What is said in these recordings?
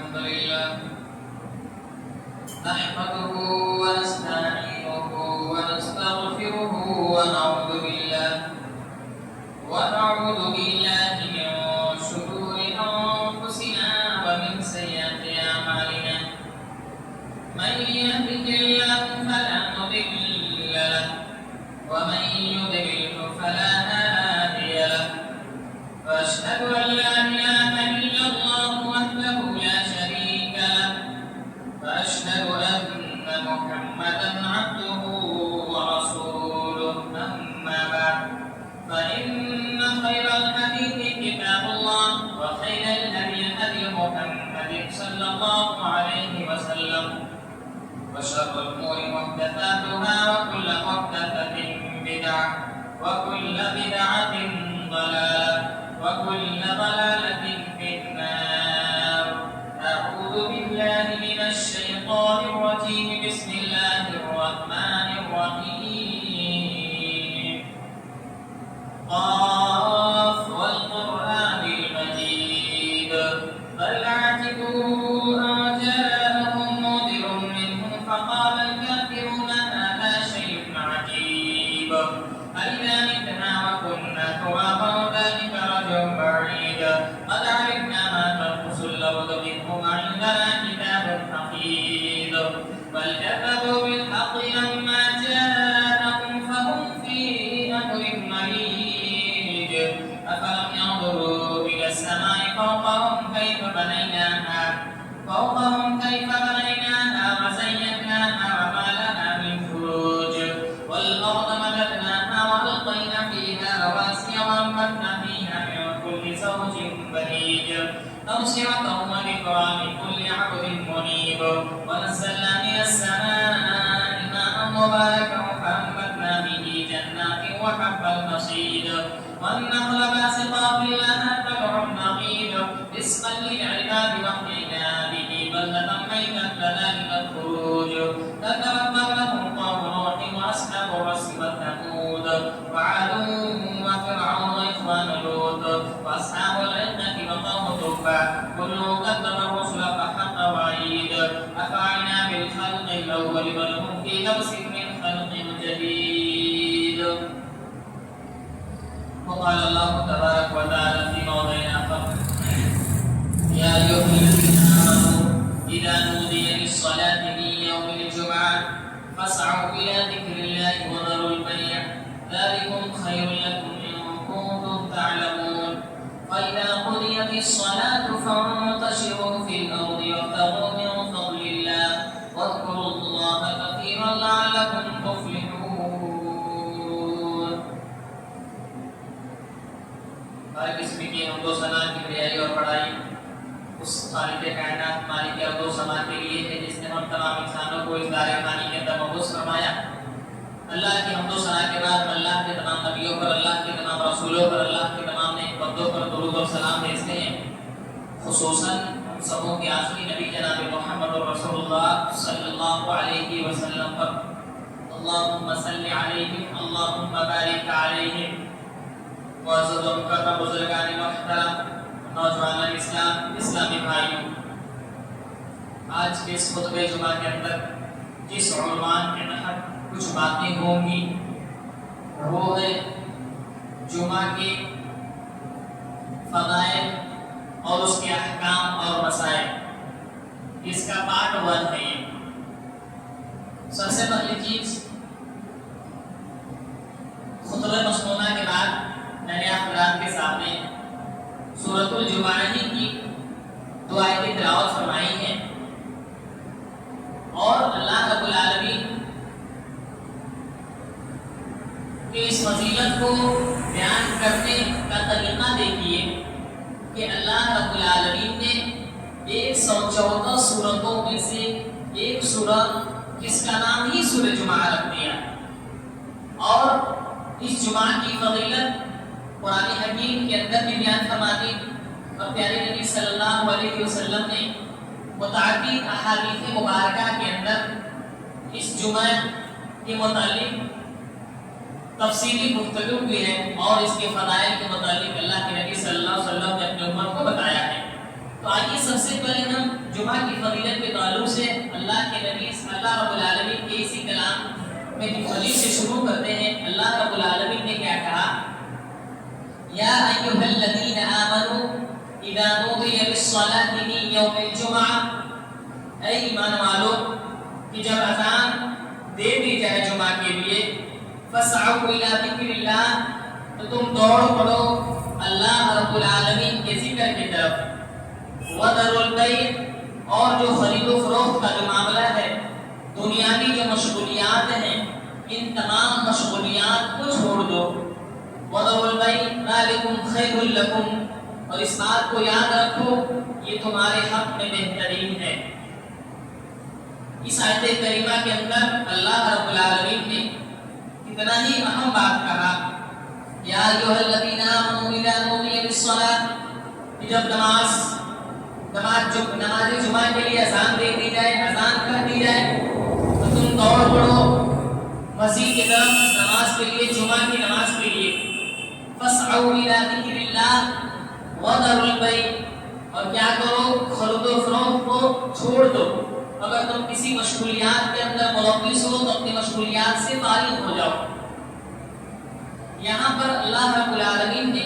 الحمد لله نحمده ونستعينه ونستغفره ونعوذ بالله من شرور أنفسنا ومن سيئات أعمالنا من يهده الله فلا مضل له ومن يضلل فلا هادي له وأشهد أن لا إله إلا الله وحده لا شريك له وأشهد أن محمدا عبده ورسوله أما بعد فإن خير الحديث كتاب الله وخير الهدي هدي محمد صلى الله عليه وسلم وشر الأمور محدثاتها وكل محدثة بدعة وكل بدعة ضلالة وكل ضلالة في النار. أعوذ بالله من الشيطان الرجيم. بسم الله الرحمن الرحيم. قاف والقرآن المجيد بل عجبوا أن جاءهم منذر منهم فقال الكافرون هذا شيء عجيب أإذا متنا وكنا ترابا ذلك رجع بعيد قد علمنا ما تنقص الأرض منهم عندنا كتاب حفيظ بل كذبوا بالحق لما جاءهم فهم في أمر مريج أفلم ينظروا إلى السماء فوقهم كيف بنيناها وزيناها وما لها من فروج والأرض مددناها وألقينا فيها رواسي وأنبتنا فيها من كل زوج بهيج تبصرة وذكرى لكل عبد منيب ونزلنا من السماء ماء مباركا فأنبتنا به جنات وحب الحصيد والنخل باسقات لها طلع نضيد رزقا للعباد وأحيينا به بلدة ميتا كذلك الخروج كذبت قبلهم قوم نوح وأصحاب الرس وثمود وعاد وفرعون وإخوان لوط وأصحاب الأيكة وقوم تبع كل كذب الرسل فحق وعيد أفعلنا بالخلق الأول بل هم في لبس من خلق جديد. وقال الله تبارك وتعالى في موضع آخر يا أيها الذين آمنوا إذا نودي للصلاة من يوم الجمعة فاسعوا إلى ذكر الله وذروا البيع ذلكم خير لكم إن كنتم تعلمون فإذا قضيت الصلاة فانتشروا في الأرض وابتغوا من فضل الله واذكروا الله كثيرا لعلكم تفلحون. ہر قسم کی حمد و ثنا کی بڑائی اور بڑائی اس خالق کائنات مالک ارض و سما کے لیے ہے جس نے ہم تمام انسانوں کو اس دار فانی کے اندر مبعوث فرمایا. اللہ کی حمد و ثنا کے بعد اللہ کے تمام نبیوں پر اللہ کے تمام رسولوں پر اللہ کے تمام نیک بندوں پر درود و سلام بھیجتے ہیں. خصوصاً ہم سبوں کے آخری نبی جناب محمد رسول اللہ صلی اللہ علیہ وسلم پر اللہم صلی علیہم اللہم بارک علیہم. معزز و مکرم بزرگان محترم نوجوان اسلامی بھائیوں، آج کے اس خطبہ جمعہ کے اندر جس عنوان کے تحت کچھ باتیں ہوں گی وہ ہے جمعہ کے فضائل اور اس کے احکام اور مسائل. اس کا پارٹ 1 ہے یہ. سب سے پہلی چیز خطبہ مسنونہ کے بعد میں نے آپ کے سامنے سورۃ الجمعہ کی 2 آیتیں تلاوت فرمائی ہیں اور اللہ رب العالمین کی اس فضیلت کو بیان کرنے کا طریقہ دیکھیے کہ اللہ رب العالمین نے 114 سورتوں میں سے ایک سورت جس کا نام ہی سورۃ جمعہ رکھ دیا اور اس جمعہ کی فضیلت قرآن حکیم کے اندر بھی بیان فرما دی اور پیارے نبی صلی اللہ علیہ وسلم نے متعدد احادیث مبارکہ کے اندر اس جمعہ کے متعلق تفصیلی گفتگو کی ہے اور اس کے فضائل کے متعلق اللہ کے نبی صلی اللہ علیہ وسلم نے اپنے امت کو بتایا ہے. تو آئیے سب سے پہلے ہم جمعہ کی فضیلت کے تعلق سے اللہ کے نبی اللہ رب العالمین کے اسی کلام میں فضیلت سے شروع کرتے ہیں۔ اللہ رب العالمین نے کیا کہا؟ یا ایھا الذین آمنوا اذا نودی للصلاۃ من یوم الجمعہ، اے ایمان والو کہ جب اذان دے دی جائے جمعہ کے لیے، فاسعوا الی ذکر اللہ، تو تم دوڑ پڑو اللہ رب العالمین کے ذکر کی طرف، وذروا البیع، اور جو خرید و فروخت کا جو معاملہ ہے، دنیاوی جو مشغولیات ہیں، ان تمام مشغولیات کو چھوڑ دو، وذروا البیع ذالکم خیر لکم، اور اس بات کو یاد رکھو یہ تمہارے حق میں بہترین ہے۔ اس آیت کریمہ کے اندر اللہ رب العالمین نے کتنا ہی اہم بات کہا، یا ایھا الذین آمنوا اذا نودی للصلاۃ، جب نماز جمعہ کے لیے اذان دے دی جائے، اذان کر دی جائے، تو تم دوڑ پڑو مسجد کی طرف نماز کے لیے، جمعہ کی نماز کے لیے، فاسعوا الی ذکر اللہ وذروا البیع، اور کیا کرو؟ خرید و فروخت کو چھوڑ دو۔ اگر تم کسی مشغولیات کے اندر ملوث ہو تو اپنی مشغولیات سے فارغ ہو جاؤ۔ یہاں پر اللہ رب العالمین نے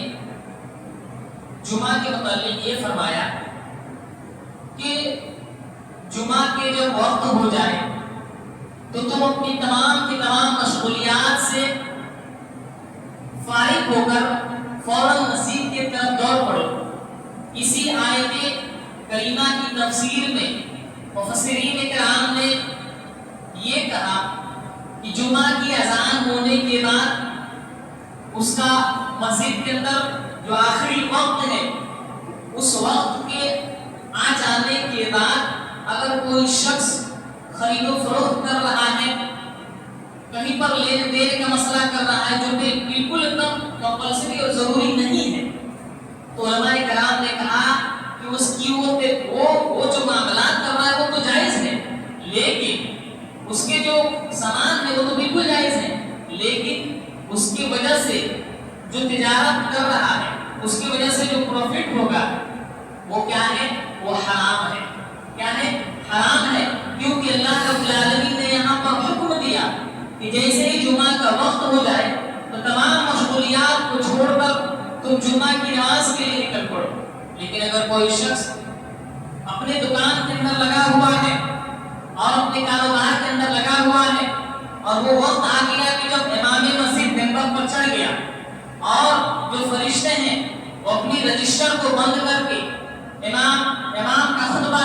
جمعہ کے متعلق یہ فرمایا کہ جمعہ کے جب وقت ہو جائے تو تم اپنی تمام کی تمام مشغولیات سے فارغ ہو کر فوراً مسجد کی طرف دوڑ پڑو۔ اسی آیت کریمہ کی تفسیر میں مفسرین کرام نے یہ کہا کہ جمعہ کی اذان ہونے کے بعد اس کا مسجد کے اندر جو آخری وقت ہے، اس وقت کے آ جانے کے بعد اگر کوئی شخص خرید و فروخت کر رہا ہے، کہیں پر لین دین کا مسئلہ کر رہا ہے جو کہ بالکل ایک دم کمپلسری اور ضروری نہیں ہے، تو علماء کرام نے کہا کہ اس کی وہ جو معاملات کر رہا ہے وہ تو جائز ہے، لیکن اس کے جو سامان ہے وہ تو بالکل جائز ہے، لیکن اس کی وجہ سے جو تجارت کر رہا ہے، اس کی وجہ سے جو پروفٹ ہوگا وہ کیا ہے؟ وہ حرام ہے۔ کیا ہے؟ حرام ہے، کیونکہ اللہ رب العالمین نے یہاں پر حکم دیا کہ جیسے ہی جمعہ کا وقت ہو جائے تو تمام مشغولیات کو چھوڑ کر تم جمعہ کی نماز کے لیے نکل پڑو۔ لیکن اگر کوئی شخص اپنے دکان کے اندر لگا ہوا ہے اور اپنے کاروبار کے اندر لگا ہوا ہے اور وہ وقت آ گیا کہ جب امام مسجد ممبر پر چڑھ گیا اور جو فرشتے ہیں وہ اپنی رجسٹر کو بند کر کے امام کا خطبہ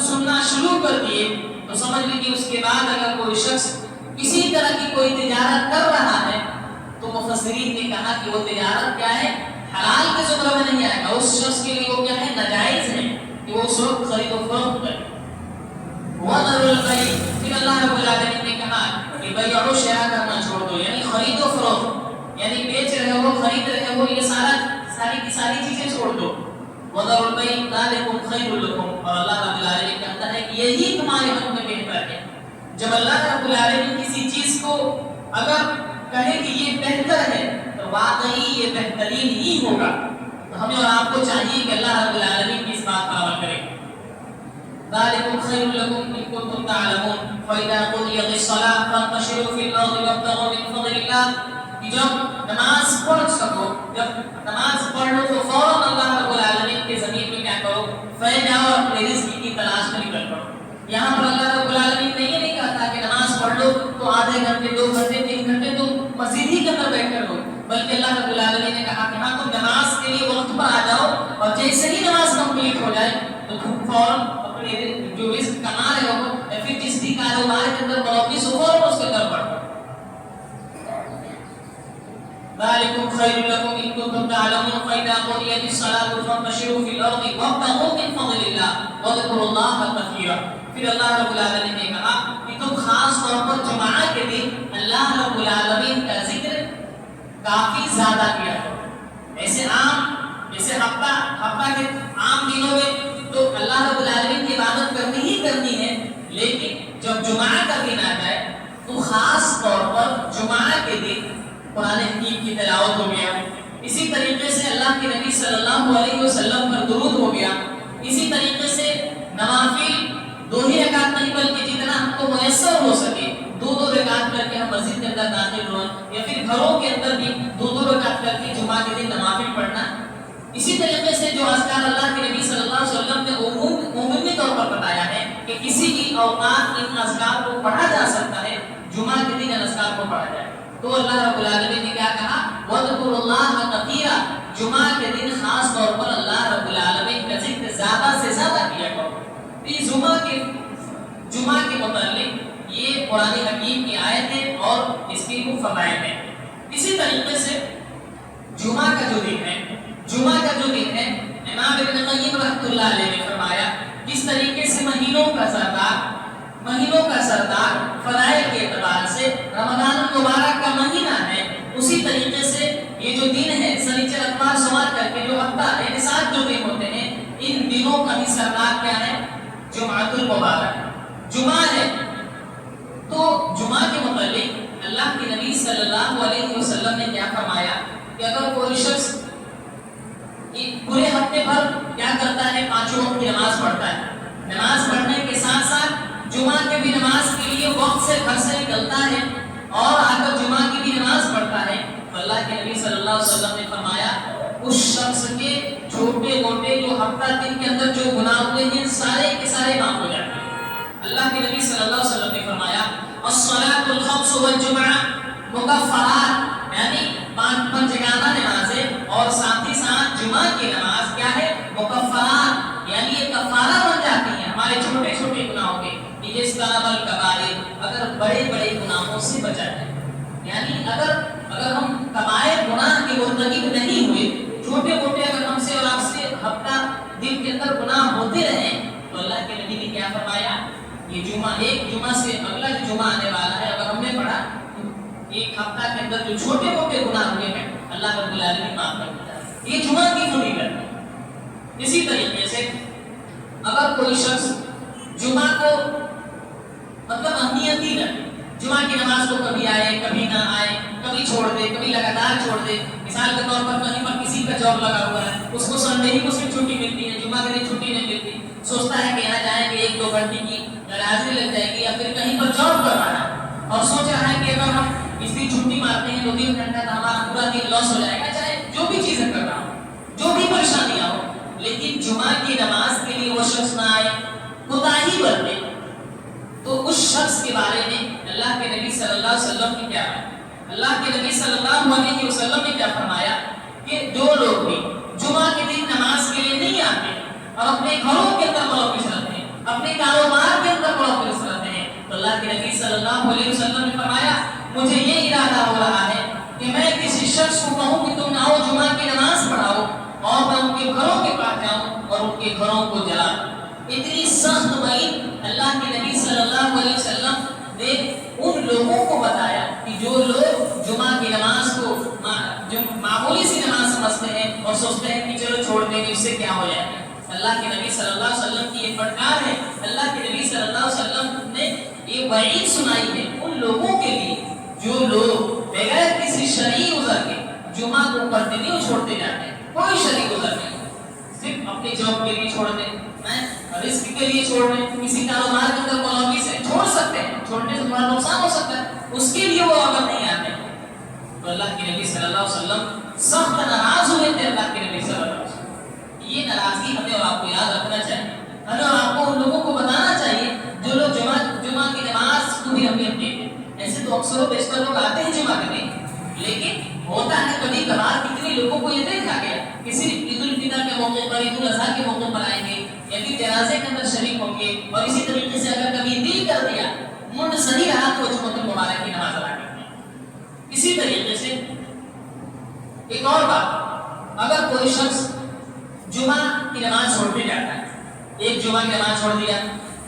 سننا شروع کر دیے، تو سمجھ لیجیے اس کے بعد اگر کوئی شخص کسی طرح کی کوئی تجارت کر رہا ہے تو مفسرین نے کہا کہ وہ تجارت کیا ہے؟ حلال کے زمرے میں نہیں آئے گا، اس شخص کے لیے وہ کیا ہے؟ ناجائز ہے کہ وہ اس وقت خرید و فروخت کرے۔ وذروا البیع، پھر اللہ رب العالمین نے کہا کہ بیع و شراء کرنا چھوڑ دو، یعنی خرید و فروخت، یعنی بیچ رہے ہو، خرید رہے ہو، یہ ساری کی ساری چیزیں چھوڑ دو۔ وذروا البیع ذالکم خیر لکم، اور اللہ رب العالمین کہتا ہے کہ یہی تمہارے حق میں بہتر ہے۔ جب اللہ رب العالمین کسی چیز کو اگر کہے کہ یہ بہتر ہے تو واقعی یہ بہترین ہی ہوگا، تو ہمیں اور آپ کو چاہیے کہ اللہ رب العالمین کی اس بات پر عمل کریں۔ ذالکم خیر لکم ان کنتم تعلمون فاذا قضیت الصلاۃ فانتشروا فی الارض وابتغوا من فضل اللہ، کہ جب نماز پڑھ سکو، جب نماز پڑھ لو تو فوراً اللہ رب العالمین کے زمین میں کیا کرو؟ پھیل جاؤ اور اپنے رزق کی تلاش میں نکل پڑو۔ یہاں پر اللہ رب العالمین نے یہ نہیں کہا کہ نماز پڑھ لو تو آدھے گھنٹے، 2 گھنٹے، 3 گھنٹے تم مسجد ہی کے اندر بیٹھے رہو، بلکہ اللہ رب العالمین نے کہا کہ ہاں تم نماز کے لیے وقت پر آ جاؤ، اور جیسے ہی نماز کمپلیٹ ہو جائے تو تم فوراً اپنے جو رزق کما رہے ہو یا پھر جس بھی کاروبار کے اندر ملوث ہو فوراً اس کے طرف بڑھو۔ ذالکم خیر لکم ان کنتم تعلمون فاذا قضیت الصلاۃ فانتشروا فی الارض وابتغوا من فضل اللہ واذکروا اللہ کثیرا۔ پھر اللہ رب العالمین نے کہا کہ تم خاص طور پر جمعہ کے دن اللہ رب العالمین کا ذکر کافی زیادہ کیا کرو۔ جیسے ہفتہ کے عام دنوں میں تو اللہ رب العالمین کی عبادت کرنی ہی کرنی ہے، لیکن جب جمعہ کا دن آ جائے تو خاص طور پر جمعہ کے دن قرآن حکیم کی تلاوت ہو گیا، اسی طریقے سے اللہ کے نبی صلی اللہ علیہ وسلم پر درود ہو گیا، اسی طریقے سے نوافل 2 ہی رکعت نہیں بلکہ جتنا ہم کو میسر ہو سکے 2 رکعت کر کے ہم مسجد کے اندر داخل ہوں یا پھر گھروں کے اندر بھی 2 رکعت کر کے جمعہ کے دن نوافل پڑھنا. اسی طریقے سے جو اذکار اللہ کے نبی صلی اللہ علیہ وسلم نے عمومی طور پر بتایا ہے کہ کسی کی اوقات ان اذکار کو پڑھا جا سکتا ہے, جمعہ کے دن ان اذکار کو پڑھا جائے. تو اللہ رب العالمین نے کیا کہا, وَاذْكُرُوا اللَّهَ كَثِيرًا, جمعہ کے دن خاص طور پر اللہ رب العالمین کا ذکر زیادہ سے زیادہ کیا کرو. یہ جمعہ کے متعلق یہ قرآن حکیم کی آیت ہے اور اس کی فوائد ہیں. اسی طریقے سے جمعہ کا جو دن ہے امام ابن قیم رحمۃ اللہ علیہ نے فرمایا کس طریقے سے مہینوں کا سردار فضائل کے اعتبار سے رمضان المبارک کا مہینہ ہے, اسی طریقے سے یہ جو دن ہے سنیچر اتوار سوموار کر کے جو ہفتہ یعنی 7 جو دن ہوتے ہیں ان دنوں کا بھی سردار کیا ہے, جمعۃ المبارک جمعہ ہے. تو جمعہ کے متعلق اللہ کے نبی صلی اللہ علیہ وسلم نے کیا فرمایا کہ اگر کوئی شخص پورے ہفتے بھر کیا کرتا ہے 5 وقت کی نماز پڑھتا ہے, نماز پڑھنے کے ساتھ ساتھ جمعہ کے بھی نماز کے لیے وقت سے گھر سے نکلتا ہے اور آ کر جمعہ کی بھی نماز پڑھتا ہے, تو اللہ کے نبی صلی اللہ علیہ وسلم نے فرمایا اس شخص کے چھوٹے موٹے جو ہفتہ دن کے اندر جو گناہ ہوئے ہیں سارے کے سارے معاف ہو جاتے ہیں. اللہ کے نبی صلی اللہ علیہ وسلم نے فرمایا الصلاۃ الخمس والجمعہ مکفرات, یعنی 5 جگانہ نمازیں اور ساتھ ہی ساتھ جمعہ کی نماز کیا ہے, مکفرات, یعنی یہ کفارہ بن جاتی ہیں ہمارے چھوٹے چھوٹے گناہوں کے. جس طرح الکبائر, اگر بڑے بڑے گناہوں سے بچا جائے, یعنی اگر ہم کبائر گناہ کے مرتکب نہیں ہوئے, چھوٹے موٹے اگر ہم سے اور آپ سے ہفتہ دن کے اندر گناہ ہوتے رہیں, تو اللہ کے نبی نے کیا فرمایا, یہ ایک جمعہ سے اگلا جو جمعہ آنے والا ہے اگر ہم نے پڑھا ایک ہفتہ کے اندر جو چھوٹے موٹے گناہ ہوئے ہیں اللہ رب العالمین معاف کر دیتا ہے. یہ جمعہ کی فضیلت ہے. اسی طریقے سے اگر کوئی شخص جمعہ کو مطلب اہمیت ہی نہ, جمعہ کی نماز کو کبھی آئے کبھی نہ آئے, کبھی چھوڑ دے کبھی لگاتار چھوڑ دے, مثال کے طور پر کہیں پر کسی کا جاب لگا ہوا ہے, اس کو سنڈے ہی کو صرف چھٹی ملتی ہے, جمعہ کے دن چھٹی نہیں ملتی, سوچتا ہے کہ یہاں جائیں گے 1-2 گھنٹے کی حاضری لگ جائے گی یا پھر کہیں پر جاب کروانا اور سوچ رہا ہے کہ اگر ہم اس دن چھٹی مارتے ہیں 2-3 گھنٹہ تو ہمارا پورا دن لاس ہو جائے گا, چاہے جو بھی چیزیں کر رہا ہوں, جو بھی پریشانیاں ہو, لیکن جمعہ کی نماز کے لیے وہ شخص نہ آئے, کوتاہی برتے, تو اس شخص کے بارے میں اللہ کے نبی صلی اللہ علیہ وسلم کی کیا ہے, اللہ کے نبی صلی اللہ علیہ وسلم نے کیا فرمایا کہ جو لوگ بھی جمعہ کے دن نماز کے لیے نہیں آتے اور اپنے گھروں کے اندر ملوث رہتے ہیں, اپنے کاروبار کے اندر ملوث رہتے ہیں, تو اللہ کے نبی صلی اللہ علیہ وسلم نے فرمایا مجھے یہ ارادہ ہو رہا ہے کہ میں کسی شخص کو کہوں کہ تم آؤ جمعہ کی نماز پڑھاؤ اور میں ان کے گھروں کے پاس جاؤں اور ان کے گھروں کو جلاؤں. اتنی سخت وعید اللہ کے نبی صلی اللہ علیہ وسلم نے ان لوگوں کو بتایا کہ جو لوگ جمعہ کی نماز کو جو معمولی سی نماز سمجھتے ہیں اور سوچتے ہیں کہ چلو چھوڑ دیں گے اس سے کیا ہو جائے گا. اللہ کے نبی صلی اللہ علیہ وسلم کی یہ پھٹکار ہے, اللہ کے نبی صلی اللہ علیہ وسلم نے یہ وعید سنائی ہے ان لوگوں کے لیے جو لوگ بغیر کسی شرعی عذر کے جمعہ کو کنٹینیو چھوڑتے جاتے ہیں, کوئی شرعی عذر نہیں, صرف اپنی جاب کے لیے چھوڑ دیں, رزق کے لیے چھوڑ دیں, کسی کاروبار کے اندر ملوث سے چھوڑ سکتے ہیں, چھوڑنے سے تمہارا نقصان ہو سکتا ہے, اس کے لیے وہ اگر نہیں آتے. تو اللہ کے نبی صلی اللہ علیہ وسلم سخت ناراض ہوئے تھے. اللہ کے نبی صلی اللہ علیہ وسلم یہ ناراضگی ہمیں اور آپ کو یاد رکھنا چاہیے, ہمیں اور آپ کو ان لوگوں کو بتانا چاہیے جو لوگ جمعہ کی نماز کو بھی اہمیت دیتے ہیں. ایسے تو اکثر و بیشتر لوگ آتے ہیں جمعہ کے دن, لیکن ہوتا ہے کبھی کبھار کتنے لوگوں کو یہ دیکھا گیا کہ صرف عید الفطر کے موقع پر, عید الاضحیٰ کے موقع پر آئیں گے یا پھر جنازے کے اندر شریک ہوں گے, اور اسی طریقے سے اگر کبھی دل کر دیا منڈ صحیح رہا تو جمعۃ المبارک کی نماز ادا کرتے ہیں. اسی طریقے سے ایک اور بات, اگر کوئی شخص جمعہ کی نماز چھوڑتے جاتا ہے, ایک جمعہ کی نماز چھوڑ دیا,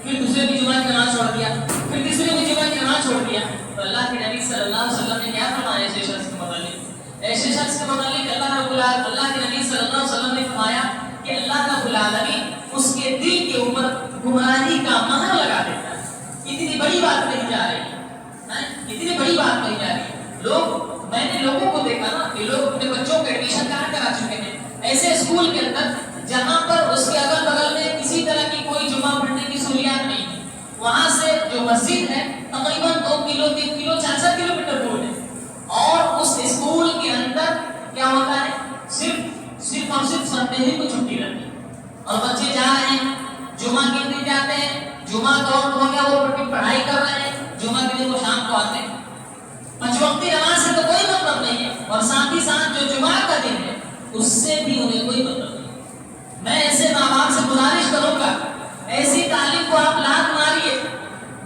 پھر دوسرے بھی جمعہ کی نماز چھوڑ دیا, پھر تیسرے بھی جمعہ کی نماز چھوڑ دیا, تو اللہ کے نبی صلی اللہ علیہ وسلم نے کیا فرمایا ایسے شخص کے متعلق, ایسے شخص کے متعلق اللہ کے نبی صلی اللہ علیہ وسلم نے فرمایا کہ اللہ رب العالمین اس کے دل کے اوپر گمراہی کا مہر لگا دیتا ہے. اتنی بڑی بات نہیں جا رہی ہے, اتنی بڑی بات نہیں جا رہی. میں نے لوگوں کو دیکھا نا کہ لوگ اپنے بچوں کے ایڈمیشن کرا چکے ہیں ایسے اسکول کے اندر جہاں پر اس کے اگل بغل میں کسی طرح کی کوئی جمعہ مسجد ہے تقریباً 2 کلو 3 کلو 4 کلومیٹر دور ہے، اور اس اسکول کے اندر کیا ہوتا ہے، صرف اور صرف سنڈے ہی کو چھٹی رہتی ہے، اور بچے جا رہے ہیں، جمعہ کے دن جاتے ہیں، جمعہ کا وقت ہو گیا وہ پڑھائی کر رہے ہیں، جمعہ کے دن وہ شام کو آتے ہیں، 5 وقتی نماز سے تو کوئی مطلب نہیں ہے، اور ساتھ ہی ساتھ جو جمعہ کا دن ہے اس سے بھی انہیں کوئی مطلب نہیں ہے۔ میں ایسے ماں باپ سے گزارش کروں گا، ایسی تعلیم کو آپ لات ماریے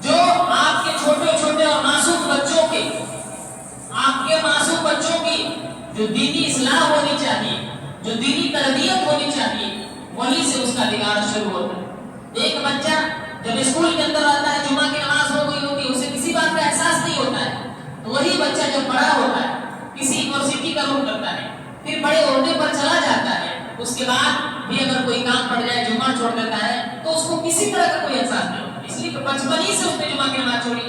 جو آپ کے چھوٹے چھوٹے اور معصوم بچوں کے، آپ کے معصوم بچوں کی جو دینی اصلاح ہونی چاہیے، جو دینی تربیت ہونی چاہیے، وہیں سے اس کا بگاڑ شروع ہوتا ہے۔ ایک بچہ جب اسکول کے اندر آتا ہے، جمعہ کی نماز ہو گئی ہوتی ہے، اسے کسی بات کا احساس نہیں ہوتا ہے، تو وہی بچہ جب بڑا ہوتا ہے، کسی یونیورسٹی کا رخ کرتا ہے، پھر بڑے عہدے پر چلا جاتا ہے، اس کے بعد بھی اگر کوئی کام پڑ جائے جمعہ چھوڑ دیتا ہے تو اس کو کسی طرح کا کوئی احساس نہیں ہوتا، اس لیے کہ بچپن ہی سے اس نے جمعہ کی نماز چھوڑی۔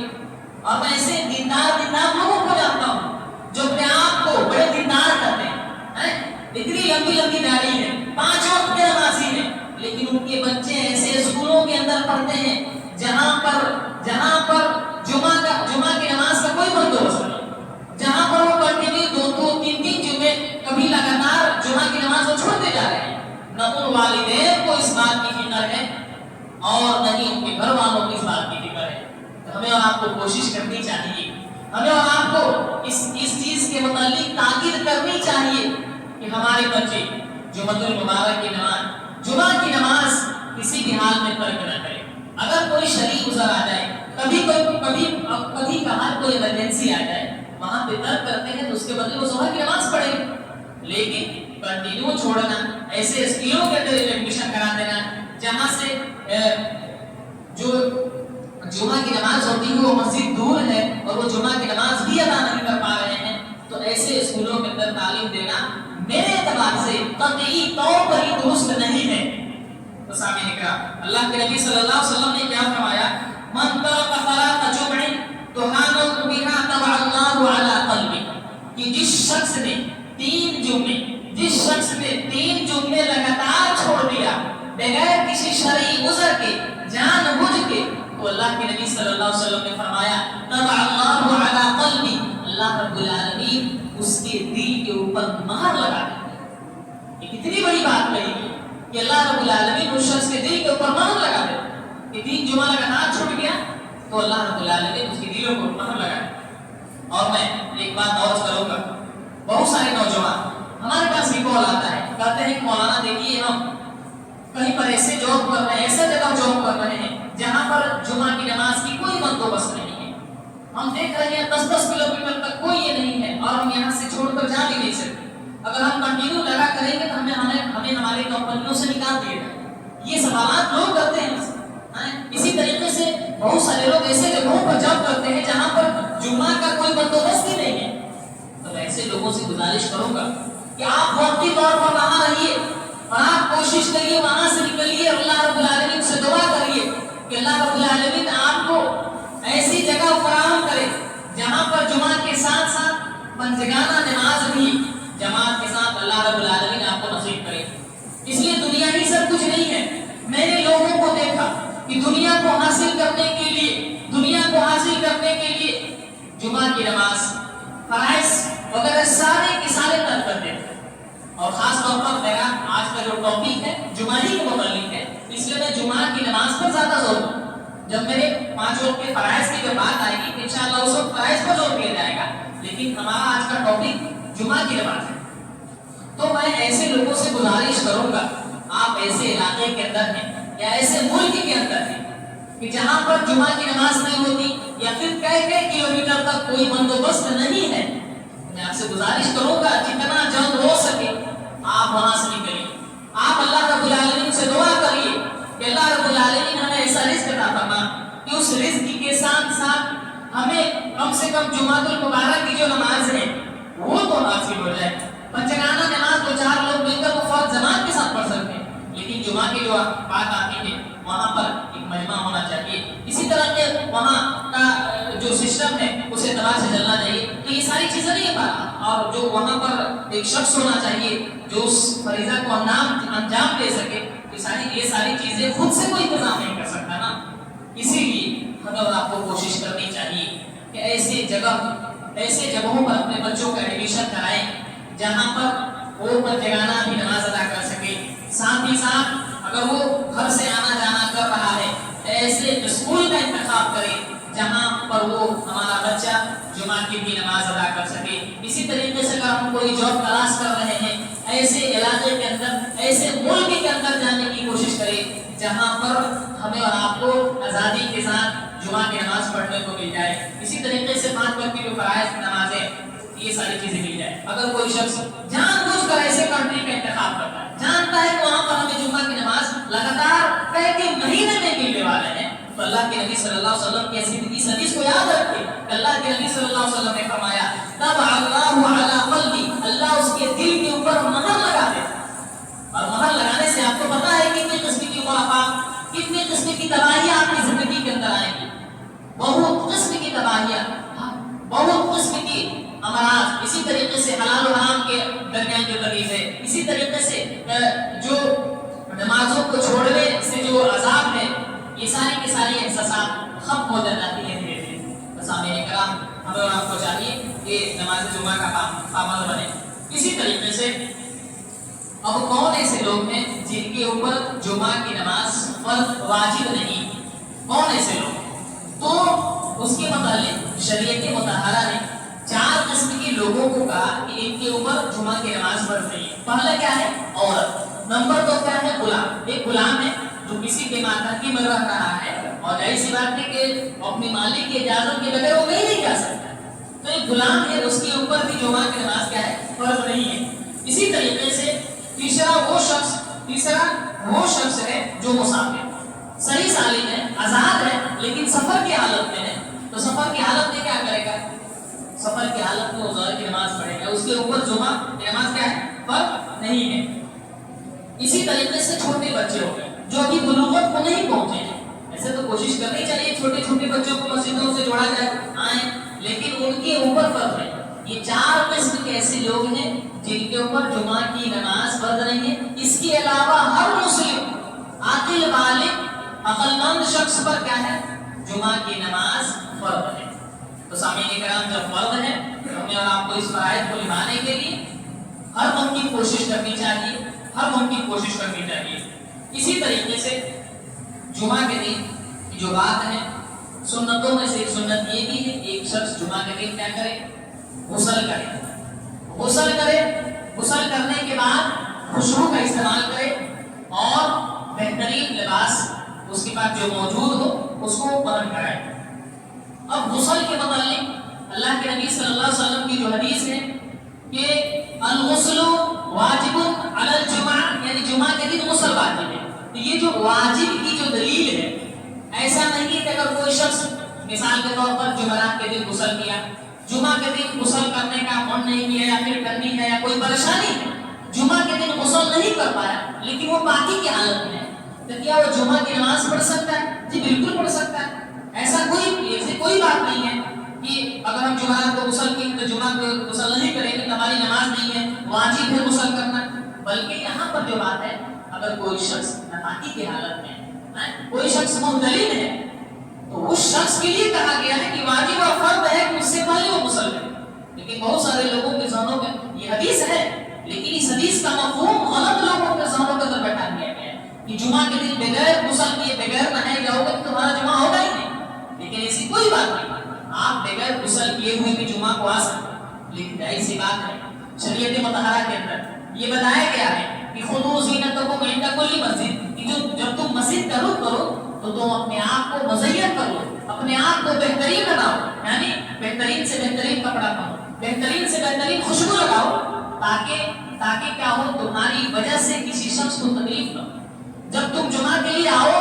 اور میں ایسے دیندار لوگوں کو جانتا ہوں جو اپنے آپ کو بڑے دیندار کرتے ہیں، اتنی لمبی لمبی داڑھی ہے، 5 وقت کے نمازی ہیں، لیکن ان کے بچے ایسے اسکولوں کے اندر پڑھتے ہیں جہاں پر جمعہ کی نماز کا کوئی بندوبست نہیں، جہاں پر وہ کنٹینیو 2-3 جمعے کبھی لگاتار جمعہ کی نماز کو چھوڑتے جا رہے ہیں۔ نہ ان والدین کو اس بات کی فکر ہے اور نہ ہی ان کے گھر والوں کو اس بات کی فکر ہے۔ تو ہمیں اور آپ کو کوشش کرنی چاہیے، ہمیں اور آپ کو اس چیز کے متعلق تاکید کرنی چاہیے کہ ہمارے بچے جمعۃ المبارک کی نماز، جمعہ کی نماز کسی بھی حال میں ترک نہ کریں۔ اگر کوئی شریک گزر آ جائے، کبھی کبھار کوئی ایمرجنسی آ جائے، وہاں پہ ترک کرتے ہیں تو اس کے بدلے وہ ظہر کی نماز پڑھیں، لیکن کنٹینیو چھوڑنا، ایسے اسکولوں کے اندر ایڈمیشن کرا دینا جہاں سے جو جمعہ کی نماز ہوتی ہے وہ مسجد دور ہے اور وہ جمعہ کی نماز بھی ادا نہیں کر پا رہے ہیں، تو ایسے اسکولوں کے اندر تعلیم دینا میرے اعتبار سے قطعی طور پر ہی درست نہیں ہے۔ تو سامعین اکرام، اللہ کے نبی صلی اللہ علیہ وسلم نے کیا فرمایا، من ترک صلاۃ جمعہ تہانت بها تبع اللہ علی قلبہ، کہ جس شخص نے 3 جمعے لگاتار چھوڑ دیا بغیر کسی شرعی عذر کے، جان بوجھ کے، تو اللہ کے نبی صلی اللہ علیہ وسلم نے فرمایا تبع اللہ علی قلبی، اللہ رب العالمین اس کے دل کے اوپر مہر لگا دیتے ہیں۔ یہ کتنی بڑی بات کہی ہے کہ اللہ رب العالمین اس شخص کے دل کے اوپر مہر لگا دیتے ہیں کہ 3 جمعہ لگاتار چھوٹ گیا تو اللہ رب العالمین اس کے دلوں کو مہر لگا دیتے ہیں۔ اور میں ایک بات اور کروں گا، بہت سارے نوجوان ہمارے پاس بھی کال آتا ہے، کہتے ہیں کہ مولانا دیکھیے ہم کہیں پر ایسے جاب کر رہے ہیں، ایسے جگہ جاب کر رہے ہیں جہاں پر جمعہ کی نماز کی کوئی بندوبست نہیں ہے، ہم دیکھ رہے ہیں 10 کلومیٹر تک کوئی یہ نہیں ہے اور ہم یہاں سے چھوڑ کر جا بھی نہیں سکتے، اگر ہم کنٹینیو لگا کریں گے تو ہمیں ہماری کمپنیوں سے نکال دیا جائے، یہ سوالات لوگ کرتے ہیں۔ اسی طریقے سے بہت سارے لوگ ایسے جگہوں پر جاب کرتے ہیں جہاں پر جمعہ کا کوئی بندوبست ہی نہیں ہے، تو میں ایسے لوگوں سے گزارش کروں گا کہ آپ وقتی طور پر وہاں رہیے اور آپ کوشش کریے وہاں سے نکلیے، اللہ رب العالمین سے دعا کریے کہ اللہ رب العالمین آپ کو ایسی جگہ فراہم کرے جہاں پر جمعہ کے ساتھ ساتھ پنجگانہ نماز بھی جماعت کے ساتھ اللہ رب العالمین آپ کو نصیب کرے۔ اس لیے دنیا ہی سب کچھ نہیں ہے، میں نے لوگوں کو دیکھا کہ دنیا کو حاصل کرنے کے لیے جمعہ کی نماز، فرائض وغیرہ سارے کے سارے ترک کر دیتے ہیں، اور خاص طور پر میرا آج کا جو ٹاپک ہے جمعہ ہی کے متعلق ہے، اس لیے میں جمعہ کی نماز پر زیادہ زور دوں۔ جب میرے 5 وقت کے فرائض کی جب بات آئے گی انشاءاللہ اس وقت فرائض پر زور دیا جائے گا، لیکن ہمارا آج کا ٹاپک جمعہ کی نماز ہے۔ تو میں ایسے لوگوں سے گزارش کروں گا، آپ ایسے علاقے کے اندر ہیں یا ایسے ملک کے اندر ہیں کہ جہاں پر جمعہ کی نماز نہیں ہوتی یا پھر کئی کلومیٹر تک کوئی بندوبست نہیں ہے، میں آپ سے گزارش کروں گا جتنا جلد ہو سکے آپ وہاں سے نکلیے، آپ اللہ رب العالمین سے دعا کریے کہ اللہ رب العالمین ہمیں ایسا رزق عطا فرما کہ اس رزق کے ساتھ ساتھ ہمیں کم سے کم جمعہ المبارک کی جو نماز ہے وہ تو حاصل ہو جائے۔ پنجگانہ نماز 2-4 لوگ مل کر وہ فرض جماعت کے ساتھ پڑھ سکتے ہیں، لیکن جمعہ کی جو بات آتی ہے وہاں پر ایک مجمع ہونا چاہیے، اسی طرح کے وہاں کا جو سسٹم ہے اس اعتبار سے چلنا چاہیے، تو یہ ساری چیزیں نہیں پاتا، اور جو وہاں پر ایک شخص ہونا چاہیے جو اس فریضہ کو انجام دے سکے، یہ ساری چیزیں خود سے کوئی انتظام نہیں کر سکتا نا، اسی لیے ہمیں اور آپ کو کوشش کرنی چاہیے کہ ایسے جگہوں پر اپنے بچوں کا ایڈمیشن کرائیں جہاں پر وہ جگانا بھی نماز ادا کر سکے. ساتھ ہی ساتھ اگر وہ گھر سے آنا جانا کر رہا ہے ایسے اسکول کا انتخاب کرے جہاں پر وہ ہمارا بچہ جمعہ کی بھی نماز ادا کر سکے. اسی طریقے سے اگر ہم کوئی جاب تلاش کر رہے ہیں ایسے علاقے کے اندر ایسے ملک کے اندر جانے کی کوشش کرے جہاں پر ہمیں اور آپ کو آزادی کے ساتھ جمعہ کی نماز پڑھنے کو مل جائے. اسی طریقے سے 5 وقت کی جو فرائض نمازیں یہ ساری چیزیں مل جائے. اگر کوئی شخص جان بوجھ کر ایسے کنٹری کا انتخاب کرتا ہے جانتا ہے کہ وہاں پر ہمیں جمعہ کی نماز لگاتار کئی کے مہینے میں ملنے والے ہیں تو اللہ کے نبی صلی اللہ علیہ وسلم کی ایسی حدیث کو یاد رکھے. اللہ کے نبی صلی اللہ علیہ وسلم نے فرمایا تب اللہ علی قلبی اللہ اس کے دل کے اوپر مہر لگا دے. اور مہر لگانے سے آپ کو پتا ہے کتنے قسم کی خرافات کتنے قسم کی تباہیاں آپ کی زندگی کے اندر آئیں گی. بہت قسم کی تباہیاں بہت قسم کی امراض. اسی طریقے سے حلال و حرام کے درمیان جو تمیز ہے اسی طریقے سے جو نمازوں کو چھوڑنے سے جو عذاب ہے یہ ساری کے ساری احساسات ختم ہو جاتی ہیں دھیرے دھیرے. بس سامعین کرام ہمیں اور آپ کو چاہیے کہ نماز جمعہ کا پابند بنے. اسی طریقے سے اب کون ایسے لوگ ہیں جن کے اوپر جمعہ کی نماز فرض واجب نہیں؟ کون ایسے لوگ؟ تو اس کے متعلق شریعت مطہرہ نے 4 قسم کے لوگوں کو کہا کہ ان کے اوپر جمعہ کی نماز فرض نہیں ہے. پہلا کیا ہے؟ عورت. نمبر 2 کیا ہے؟ غلام. ایک غلام ہے جو کسی کے ماتحتی میں رہ رہا ہے اور ظاہر سی بات ہے کہ اپنے مالک کی اجازت کے بغیر وہ کہیں نہیں جا سکتا. تو ایک غلام ہے اس کے اوپر بھی جمعہ کی نماز کیا ہے؟ فرض نہیں ہے. اسی طریقے سے تیسرا وہ شخص ہے جو مسافر صحیح سالم ہے آزاد ہے لیکن سفر کی حالت میں ہے. تو سفر کی حالت میں کیا کرے گا؟ سفر کی حالت میں ظہر کی نماز پڑھے گا. اس کے اوپر جمعہ کی نماز کیا ہے؟ فرض نہیں ہے. اسی طریقے سے چھوٹے بچے ہو گئے جو ابھی بلوغت کو نہیں پہنچے ہیں. ایسے تو کوشش کرنی چاہیے چھوٹے بچوں کو مسجدوں سے جوڑا جائے آئیں لیکن ان کے اوپر فرض ہے. یہ 4 قسم کے ایسے لوگ ہیں جن کے اوپر جمعہ کی نماز فرض نہیں ہے. اس کے علاوہ ہر مسلم عاقل بالغ عقل مند شخص پر کیا ہے؟ جمعہ کی نماز فرض ہے. تو سامعین کرام جب فرض ہے تو ہمیں اور آپ کو اس فرائض کو نبھانے کے لیے ہر ممکن کوشش کرنی چاہیے. اسی طریقے سے جمعہ کے دن کی جو بات ہے سنتوں میں سے ایک سنت یہ بھی ہے ایک شخص جمعہ کے دن کیا کرے؟ غسل کرے. غسل کرنے کے بعد خوشبو کا استعمال کرے اور بہترین لباس اس کے پاس جو موجود ہو اس کو پہن کرائے. اب غسل کے متعلق اللہ کے نبی صلی اللہ علیہ وسلم کی جو حدیث ہے کہ الغسل واجب علی الجمعہ یعنی جمعہ کے دن غسل واجب ہے. تو یہ جو واجب کی جو دلیل ہے ایسا نہیں کہ اگر کوئی شخص مثال کے طور پر جمعرات کے دن غسل کیا جمعہ کے دن غسل کرنے کا من نہیں کیا یا پھر کرنی ہے یا کوئی پریشانی ہے جمعہ کے دن غسل نہیں کر پایا لیکن وہ پاکی کی حالت میں ہے تو کیا وہ جمعہ کی نماز پڑھ سکتا ہے؟ جی بالکل پڑھ سکتا ہے. ایسا کوئی بات نہیں ہے کہ اگر ہم جمعرات کو غسل کی تو جمعہ کو غسل نہیں کریں گے ہماری نماز نہیں ہے واجب ہے غسل کرنا. بلکہ یہاں پر جو بات ہے اگر کوئی شخص ناپاکی کی حالت میں ہے کوئی شخص محتلم ہے تو اس شخص کے لیے کہا گیا ہے کہ واجب اور فرض ہے کہ اس سے پہلے وہ غسل کرے. لیکن بہت سارے لوگوں کے ذہنوں میں یہ حدیث ہے لیکن اس حدیث کا مفہوم غلط لوگوں کے ذہنوں کے اندر بیٹھا دیا گیا ہے کہ جمعہ کے دن بغیر غسل کیے بغیر نہائے جاؤ گے تو تمہارا جمعہ ہوگا ہی نہیں. لیکن ایسی کوئی بات نہیں. آپ بغیر غسل کیے ہوئے بھی جمعہ کو آ سکتے ہیں لیکن ظاہر سی بات ہے شریعت مطہرہ کے اندر یہ بتایا گیا ہے کہ خذوا زینتکم عند کل مسجد کہ جب تم مسجد کا رخ کرو تو تم اپنے آپ کو مزین کرو اپنے آپ کو بہترین بناؤ یعنی بہترین سے بہترین کپڑا پہنو بہترین سے بہترین خوشبو لگاؤ تاکہ کیا ہو تمہاری وجہ سے کسی شخص کو تکلیف نہ ہو. جب تم جمعہ کے لیے آؤ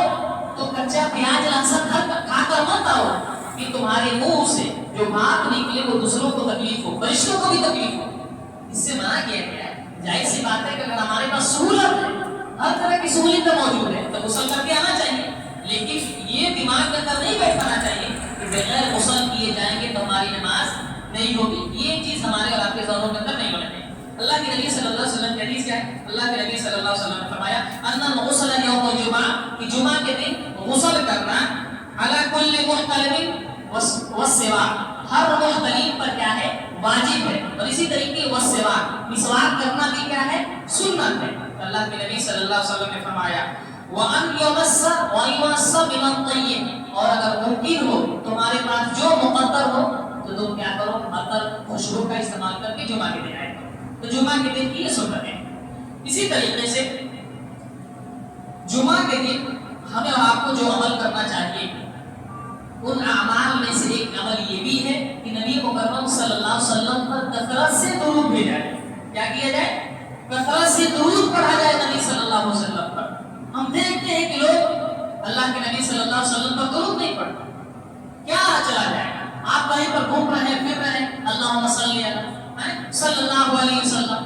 تو کچا پیاز لہسن کھا کر مت آؤ کہ تمہارے منہ سے جو بات نکلے وہ دوسروں کو تکلیف ہو فرشتوں کو بھی تکلیف ہو. اس سے منع کیا گیا ہے. ظاہر سی بات ہے کہ اگر ہمارے پاس سہولت ہے ہر طرح کی سہولت موجود ہے تو غسل کر کے آنا چاہیے لیکن یہ دماغ کے اندر نہیں بیٹھانا چاہیے کہ بغیر غسل کیے جائیں گے تو ہماری نماز نہیں ہوگی. یہ چیز ہمارے اور آپ کے ذہنوں کے اندر نہیں ہونا چاہیے. اللہ کے نبی صلی اللہ علیہ وسلم کی حدیث کیا ہے؟ اللہ کے نبی صلی اللہ علیہ وسلم نے فرمایا ان الغسل یوم الجمعہ کہ جمعہ کے دن غسل کرنا علی کل محتلم والسواک، ہر محتلم پر کیا ہے؟ واجب ہے. اور اسی طریقے والسواک، مسواک کرنا بھی کیا ہے؟ سنت ہے. اللہ کے نبی صلی اللہ علیہ وسلم نے فرمایا وَأَنْ يُمَسَّ بِمَا الطَّيِّبِ، اور اگر ممکن ہو تمہارے پاس جو مقدر ہو تو تم کیا کرو؟ عطر خوشبو کا استعمال کر کے جمعہ کے دن آئے کرو. تو جمعہ کے دن کی یہ سنت ہے. اسی طریقے سے جمعہ کے دن ہمیں اور آپ کو جو عمل کرنا چاہیے ان اعمال میں سے ایک عمل یہ بھی ہے کہ نبی مکرم صلی اللہ علیہ وسلم پر کثرت سے درود بھیجا جائے. کیا کیا جائے؟ کثرت سے درود پڑھا جائے نبی صلی اللہ علیہ وسلم پر. ہم دیکھتے ہیں کہ لوگ اللہ کے نبی صلی اللہ علیہ وسلم پر درود نہیں پڑھتے. کیا چلا جائے گا؟ آپ کہیں پر گھوم رہے ہیں پھر رہے ہیں اللہم صلی اللہ علیہ وسلم.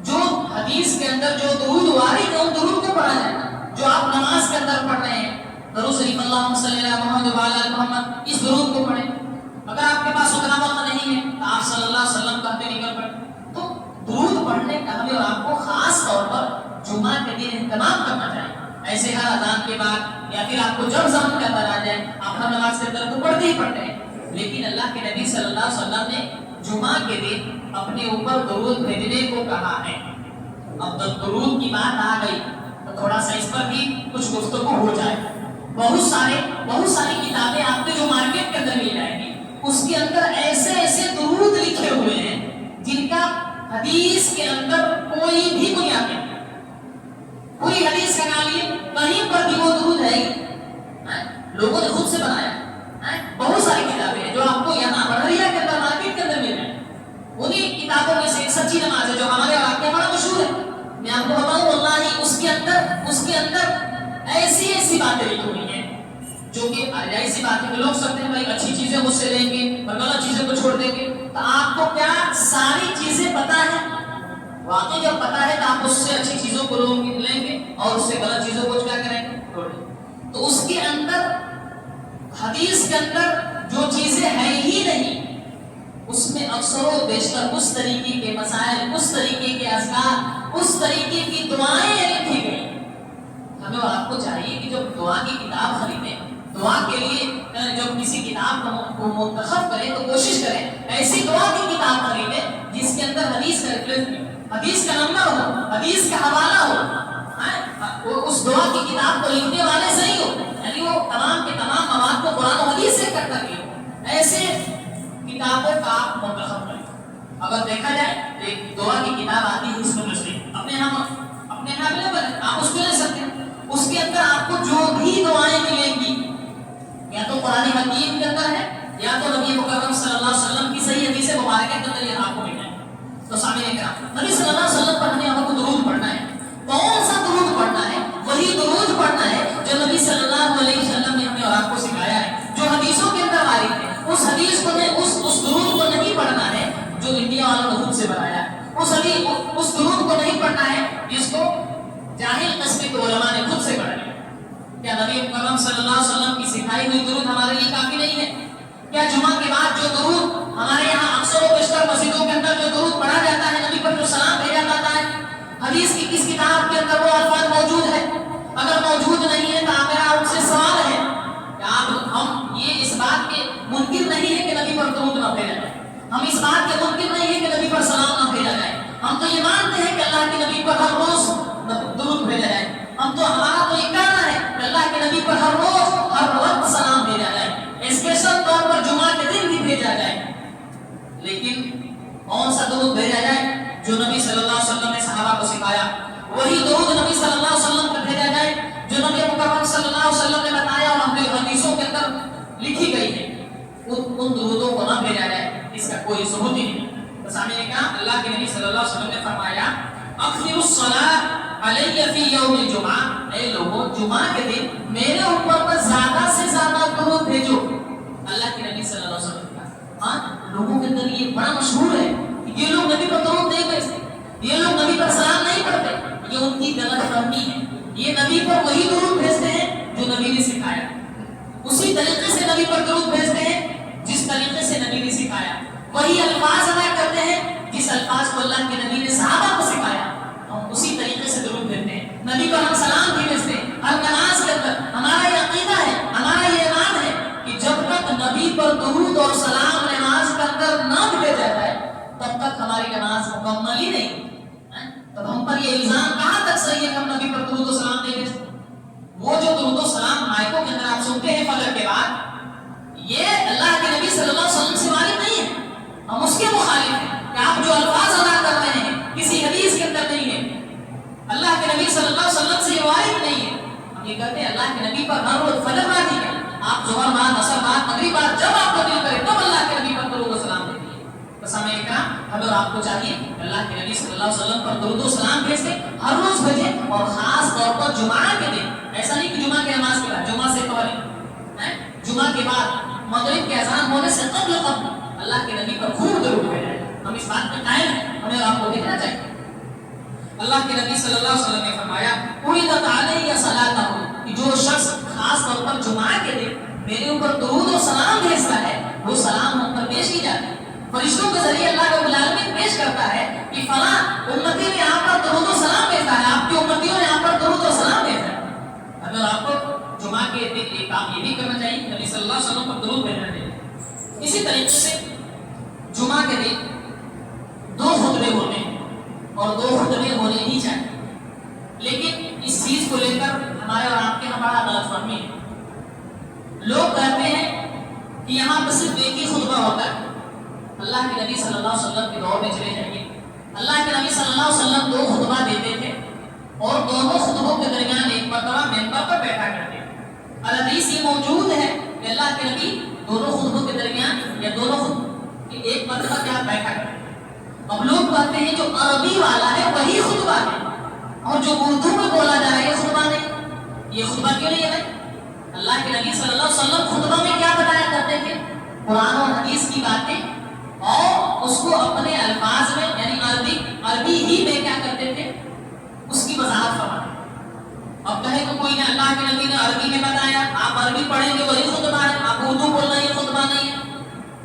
جو حدیث کے اندر جو درود وارد ہے ان درود کو پڑھا جائے گا. جو آپ نماز کے اندر پڑھ رہے ہیں درود شریف اللہم صلی علی محمد وعلی آل محمد، اس درود کو پڑھیں. اگر آپ کے پاس اتنا وقت نہیں ہے تو آپ صلی اللہ علیہ وسلم کہتے نکل پڑیں. تو درود پڑھنے کا ہمیں اور آپ کو خاص طور پر جمعہ کے دن اہتمام کرنا چاہیے. ایسے ہر اذان کے بعد یا پھر آپ کو جب ضرورت کا اندر آ جائے آپ ہر نماز کے اندر تو پڑھتے ہی پڑھتے ہیں. لیکن اللہ کے نبی صلی اللہ علیہ وسلم نے جمعہ کے دن اپنے اوپر درود بھیجنے کو کہا ہے. اب جب درود کی بات آ گئی تو تھوڑا سا اس پر بھی کچھ گفتگو ہو جائے. بہت ساری کتابیں آپ کو جو مارکیٹ کے اندر مل جائیں گی اس کے اندر ایسے درود لکھے ہوئے ہیں جن کا حدیث کے اندر کوئی بھی بنیاد نہیں. کوئی حدیث کا نام لیے کہیں پر بھی وہ درود ہے لوگوں نے خود سے بنایا. بہت ساری کتابیں ہیں جو آپ کو یہاں بڑھیا کے اندر مارکیٹ کے اندر مل رہے ہیں. انہی کتابوں میں سے ایک سچی نماز ہے جو ہمارے علاقے میں بڑا مشہور ہے. میں آپ کو بتاؤں واللہ اس کے اندر ایسی باتیں لکھی ہوئی ہیں جو کہ ایسی باتیں کہ لوگ سمجھتے ہیں بھائی اچھی چیزیں مجھ سے لیں گے اور غلط چیزیں کو چھوڑ دیں گے. تو آپ کو کیا ساری چیزیں پتہ ہیں؟ واقعی جب پتہ ہے تو آپ اس سے اچھی چیزوں کو لیں گے اور اس سے غلط چیزوں کو کیا کریں گے؟ چھوڑ دیں گے. تو اس کے اندر حدیث کے اندر جو چیزیں ہیں ہی نہیں اس میں اکثر و بیشتر اس طریقے کے مسائل، اس طریقے کے اذکار، اس طریقے کی دعائیں لکھی گئی. ہمیں اور آپ کو چاہیے کہ جب دعا کی کتاب خریدیں دعا کے لیے جب کسی کتاب کو منتخب کریں تو کوشش کریں ایسی دعا کی کتاب خریدیں جس کے اندر حدیث کا ریفرنس ہو، حدیث کا نمبر ہو، حدیث کا حوالہ ہو. اس دعا کی کتاب کو لکھنے والے صحیح ہو، یعنی وہ تمام کے تمام مواد کو قرآن و حدیث سے کر کے ہو. ایسے کتابوں کا آپ منتخب کریں. اگر دیکھا جائے تو ایک دعا کی کتاب آتی ہے حسن مسلم، اپنے یہاں اویلیبل ہے، آپ اس کو لے سکتے ہیں. اس کے اندر آپ کو جو بھی دعائیں ملیں گی یا تو قرآن حکیم کے اندر ہے یا تو نبی مکرم صلی اللہ علیہ وسلم کی صحیح حدیث مبارکہ کے اندر یہ آپ کو مل جائے. تو سامنے کرام نبی صلی اللہ علیہ وسلم پر ہمیں آپ کو درود پڑھنا ہے. کون سا درود پڑھنا ہے؟ وہی درود پڑھنا ہے جو نبی صلی اللہ علیہ وسلم نے ہمیں اور آپ کو سکھایا ہے، جو حدیثوں کے اندر وارد ہے. اس حدیث کو اس درود کو نہیں پڑھنا ہے جو انڈیا والوں نے خود سے بنایا ہے. اس درود کو نہیں پڑھنا ہے جس کو جاہل قسم کے علماء نے خود سے پڑھا. کیا نبی مکرم صلی اللہ علیہ وسلم کی سکھائی ہوئی درود ہمارے لیے کافی نہیں ہے؟ کیا جمعہ کے بعد جو درود ہمارے یہاں اکثر و بیشتر مسجدوں کے اندر جو درود پڑھا جاتا ہے، نبی پر جو سلام بھیجا جاتا ہے، حدیث کی کس کتاب کے اندر وہ الفاظ موجود ہے؟ اگر موجود نہیں ہے تو میرا آپ سے سوال ہے کہ ہم یہ اس بات کے منکر نہیں ہے کہ نبی پر درود نہ بھیجا جائے. ہم اس بات کے منکر نہیں ہے کہ نبی پر سلام نہ بھیجا جائے. ہم تو یہ مانتے ہیں کہ اللہ کے نبی پر ہر روز درود بھیجا جائے. ہمارا تو یہ کہنا ہے کہ اللہ کے نبی پر ہر روز ہر وقت سلام بھیجا جائے، اسپیشل طور پر جمعہ کے دن بھی بھیجا جائے. لیکن کون سا درود بھیجا جائے؟ جو نبی صلی اللہ علیہ وسلم نے صحابہ کو سکھایا وہی درود نبی صلی اللہ علیہ وسلم پر بھیجا جائے جو نبی مکرم صلی اللہ علیہ وسلم نے بتایا اور ہم نے حدیثوں کے اندر لکھی گئی ہے. ان درودوں کو نہ بھیجا جائے، اس کا کوئی ثبوت ہی نہیں. بس ہمیں نے کہا اللہ کے نبی صلی اللہ علیہ وسلم نے فرمایا اکثر الصلاۃ علیہ فی یوم الجمعہ، اے لوگوں جمعہ کے دن میرے اوپر پر زیادہ سے زیادہ درود بھیجو. اللہ کے نبی صلی اللہ علیہ وسلم کا لوگوں کے اندر یہ بڑا مشہور ہے کہ یہ لوگ نبی پر درود نہیں بھیجتے، یہ لوگ نبی پر سلام نہیں پڑھتے. یہ ان کی غلط فہمی ہے. یہ نبی پر وہی درود بھیجتے ہیں جو نبی نے سکھایا، اسی طریقے سے نبی پر درود بھیجتے ہیں جس طریقے سے نبی نے سکھایا، وہی الفاظ ادا کرتے ہیں جس الفاظ کو اللہ کے نبی نے صحابہ کو سکھایا. ہم اسی طریقے سے درود بھیجتے ہیں. نبی پر ہم سلام بھی بھیجتے ہیں ہر نماز کے اندر. ہمارا یہ عقیدہ ہے، ہمارا یہ ایمان ہے یہ الزام کہاں تک صحیح ہے کہ ہم نبی پر درود و سلام دیں گے؟ وہ جو درود و سلام مائکوں کے اندر آپ سنتے ہیں فجر کے بعد، یہ اللہ کے نبی صلی اللہ علیہ وسلم سے وارد نہیں ہے، ہم اس کے مخالف ہیں کہ آپ جو الفاظ ادا کر رہے ہیں کسی حدیث کے اندر نہیں ہے، اللہ کے نبی صلی اللہ علیہ وسلم سے یہ وارد نہیں ہے۔ ہم یہ کہتے ہیں اللہ کے نبی پر ہر روز فجر بعد ہی ہے، آپ ظہر بعد، عصر بعد، مغرب بعد، جب آپ کو دل کرے تب اللہ کے نبی پر درود و سلام دیتے ہیں۔ بس ہمیں ہمیں اور آپ کو چاہیے اللہ کے نبی صلی اللہ علیہ وسلم پر درود و سلام بھیجیں، ہر روز بھیجیں، اور خاص طور پر جمعہ کے دن، ایسا نہیں کہ جمعہ کی نماز کے بعد، جمعہ سے قبل، جمعہ کے بعد مغرب کے اذان ہونے سے قبل اللہ کے نبی پر خوب درود بھیجیں۔ ہم اس بات پہ قائم ہیں، ہمیں اور آپ کو دیکھنا چاہیے۔ اللہ کے نبی صلی اللہ علیہ وسلم نے فرمایا اُرِدَتْ عَلَيَّ صَلَاتُهُ، کہ جو شخص خاص طور پر جمعہ کے دن میرے اوپر درود و سلام بھیجتا ہے، وہ سلام ہم پر پیش کی جاتی ہے، فرشتوں کے ذریعے اللہ رب العالمین پیش کرتا ہے کہ فلاں امتی نے آپ پر درود و سلام بھیجا ہے، آپ کی امتیوں نے آپ پر درود و سلام بھیجا ہے۔ اگر آپ کو جمعہ کے دن یہ کام یہ بھی کرنا چاہیے، نبی صلی اللہ علیہ وسلم پر درود بھیجنا چاہیے۔ اسی طریقے سے جمعہ کے دن 2 خطبے ہوتے ہیں اور 2 خطبے ہونے ہی چاہیے، لیکن اس چیز کو لے کر ہمارے اور آپ کے یہاں بڑا غلط فہمی ہے۔ لوگ کہتے ہیں کہ یہاں پر صرف ایک ہی خطبہ ہوتا ہے۔ اللہ کے نبی صلی اللہ علیہ وسلم کے دور میں چلے جائیے، اللہ کے نبی صلی اللہ علیہ وسلم 2 خطبہ دیتے تھے اور دونوں خطبوں کے درمیان ایک مرتبہ ممبر پر بیٹھا کرتے تھے۔ الحدیث یہ موجود ہے کہ اللہ کے نبی دونوں خطبوں کے درمیان یا دونوں خطبوں کے ایک مرتبہ کیا بیٹھا کرتے ہیں۔ اب لوگ کہتے ہیں جو عربی والا ہے وہی خطبہ ہے، اور جو اردو میں بولا جا رہا ہے یہ خطبہ نہیں۔ یہ خطبہ کیوں نہیں ہے بھائی؟ اللہ کے نبی صلی اللہ علیہ وسلم خطبہ میں کیا بتایا کرتے تھے؟ قرآن اور حدیث کی باتیں، اور اس کو اپنے الفاظ میں یعنی عربی ہی میں کیا کرتے تھے؟ اس کی وضاحت فرماتے۔ اب کہے کہ کوئی نے اللہ کے نبی نے عربی میں بتایا، آپ عربی پڑھیں گے وہی خطبہ ہے، آپ اردو بولنا یہ خطبہ نہیں ہے۔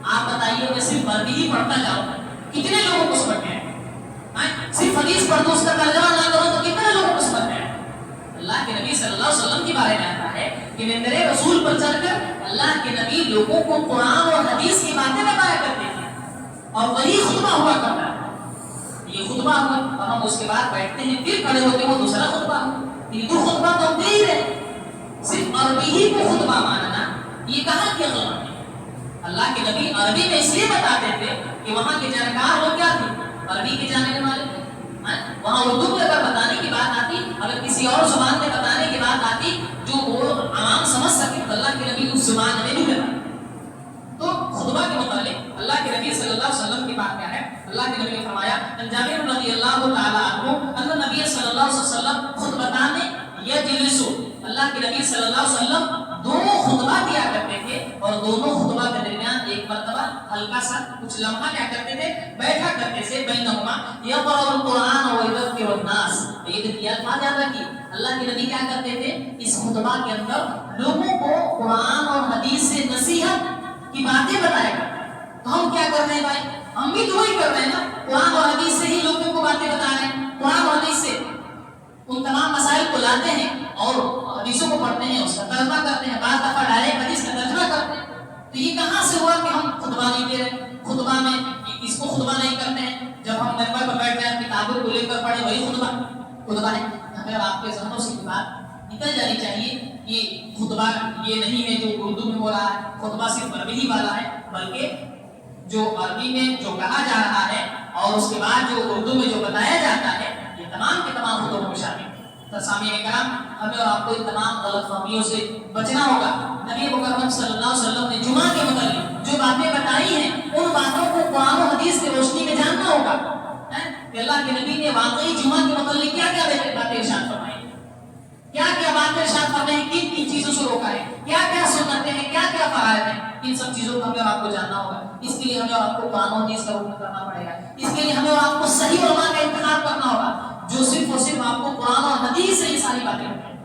آپ بتائیے میں صرف عربی ہی پڑھتا جاؤں، کتنے لوگوں کو سمجھتے ہیں؟ صرف حدیث پڑھ دو اس کا ترجمہ نہ کرو تو کتنے لوگوں کو سمجھتے ہیں؟ اللہ کے نبی صلی اللہ علیہ وسلم کے بارے میں آتا ہے کہ میرے رسول پر چڑھ کر اللہ کے نبی لوگوں کو قرآن اور حدیث کی باتیں بتایا کرتے تھے، اور وہی خطبہ ہوا کرتا ہے۔ یہ خطبہ ہوا اور ہم اس کے بعد بیٹھتے ہیں، پھر کھڑے ہوتے ہیں، وہ دوسرا خطبہ ہوا۔ یہ 2 خطبہ تو ہم دے ہی رہے، صرف عربی ہی کو خطبہ ماننا یہ کہاں کی غلط ہے؟ اللہ کے نبی عربی میں اس لیے بتاتے تھے کہ وہاں کے جانکار لوگ کیا تھے؟ عربی کے جاننے والے تھے۔ وہاں اردو میں اگر بتانے کی بات آتی، اگر کسی اور زبان میں بتانے کی بات آتی جو وہ عوام سمجھ سکے تو اللہ کے نبی اس زبان میں بھی بتاتے۔ تو خطبہ کے متعلق اللہ کے نبی صلی اللہ علیہ وسلم کی بات کیا ہے؟ اللہ کے نبی نے فرمایا ان جابر رضی اللہ تعالی عنہ ان نبی صلی اللہ علیہ وسلم خطبتان یجلس، اللہ کے نبی صلی اللہ علیہ وسلم 2 خطبہ دیا کرتے تھے اور دونوں خطبہ کے درمیان ایک مرتبہ ہلکا سا کچھ لمحہ کیا کرتے تھے؟ بیٹھا کرتے تھے، بینہما یقرأ القرآن ویذکر الناس۔ یہ الفاظ یاد رکھیے، اللہ کے نبی کیا کرتے تھے؟ اس خطبہ کے اندر لوگوں کو قرآن اور حدیث سے نصیحت کی باتیں بتایا کرتے ہیں۔ تو ہم کیا کر رہے ہیں بھائی؟ ہم بھی تو وہی کر رہے ہیں نا، قرآن اور حدیث سے ہی لوگوں کو باتیں بتا رہے ہیں، قرآن اور حدیث سے ان تمام مسائل کو لاتے ہیں اور حدیثوں کو پڑھتے ہیں، اس کا ترجمہ کرتے ہیں، بعض دفعہ ڈائریکٹ حدیث کا ترجمہ کرتے ہیں۔ تو یہ کہاں سے ہوا کہ ہم خطبہ نہیں دے رہے؟ خطبہ میں اس کو خطبہ نہیں کرتے ہیں، جب ہم منبر پر بیٹھ جائیں کتابوں کو لے کر پڑھیں وہی خطبہ ہے۔ ہمیں آپ کے ذہنوں سے بات نکل جانی چاہیے کہ خطبہ یہ نہیں ہے جو اردو میں ہو رہا ہے، خطبہ صرف عربی ہی والا ہے، بلکہ جو عربی میں جو کہا جا رہا ہے اور اس کے بعد جو اردو میں جو بتایا جاتا ہے یہ تمام کے تمام خطبوں میں شامل ہے۔ سامعین کرام، ہمیں اور آپ کو ان تمام غلط فہمیوں سے بچنا ہوگا۔ نبی مکرم صلی اللہ علیہ وسلم نے جمعہ کے متعلق جو باتیں بتائی ہیں ان باتوں کو قرآن و حدیث کی روشنی میں جاننا ہوگا کہ اللہ کے نبی نے واقعی جمعہ کے متعلق کیا کیا باتیں ارشاد فرمائی، کیا کیا باتیں ارشاد فرمائی، کن کن چیزوں سے روکا ہے، کیا کیا سنتیں ہیں، کیا کیا فرائض ہیں۔ ان سب چیزوں کو ہمیں اور آپ کو جاننا ہوگا۔ اس کے لیے ہمیں اور آپ کو قرآن و حدیث کا رخ کرنا پڑے گا۔ اس کے لیے ہمیں اور آپ کو صحیح علماء کا انتخاب کرنا ہوگا جو صرف اور صرف آپ کو قرآن اور حدیث سے یہ ساری باتیں بتائیں۔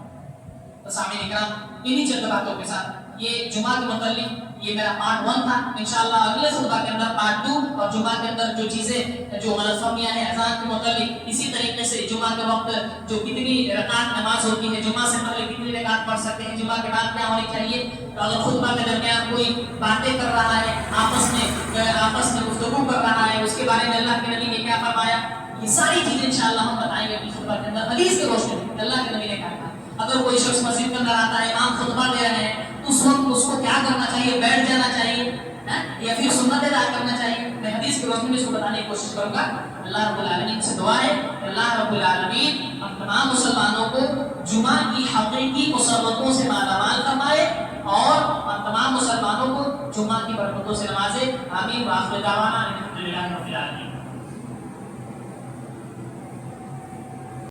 تو سامعین کرام، انہی چند باتوں کے ساتھ یہ جمعہ کے متعلق یہ میرا پارٹ 1 تھا۔ انشاءاللہ اگلے خطبہ کے اندر پارٹ 2 اور جمعہ کے اندر جو چیزیں جو غلط فہمیاں ہیں اذان کے متعلق، اسی طریقے سے جمعہ کے وقت جو کتنی رکعت نماز ہوتی ہے، جمعہ سے پہلے کتنی رکعت پڑھ سکتے ہیں، جمعہ کے بعد کیا ہونی چاہیے، اگر خطبہ کے درمیان کوئی باتیں کر رہا ہے، آپس میں گفتگو کر رہا ہے، اس کے بارے میں اللہ کے نبی نے کیا فرمایا، یہ ساری چیزیں انشاءاللہ ہم بتائیں گے اپنی خطبہ کے اندر حدیث کے روشنی میں. اللہ کے نبی نے کہا تھا اگر کوئی شخص مسجد کے اندر آتا ہے امام خطبہ دے رہے ہیں تو اس وقت اس کو کیا کرنا چاہیے؟ بیٹھ جانا چاہیے یا پھر سنت ادا کرنا چاہیے؟ میں حدیث کی روشنی میں اس کو بتانے کی کوشش کروں گا. اللہ رب العالمین سے دعا ہے کہ اللہ رب العالمین ہم تمام مسلمانوں کو جمعہ کی حقیقی مسرتوں سے مالا مال فرمائے اور ہم تمام مسلمانوں کو جمعہ کی برکتوں سے نوازے. آمین. وآخر دعوانا الحمدللہ رب العالمین.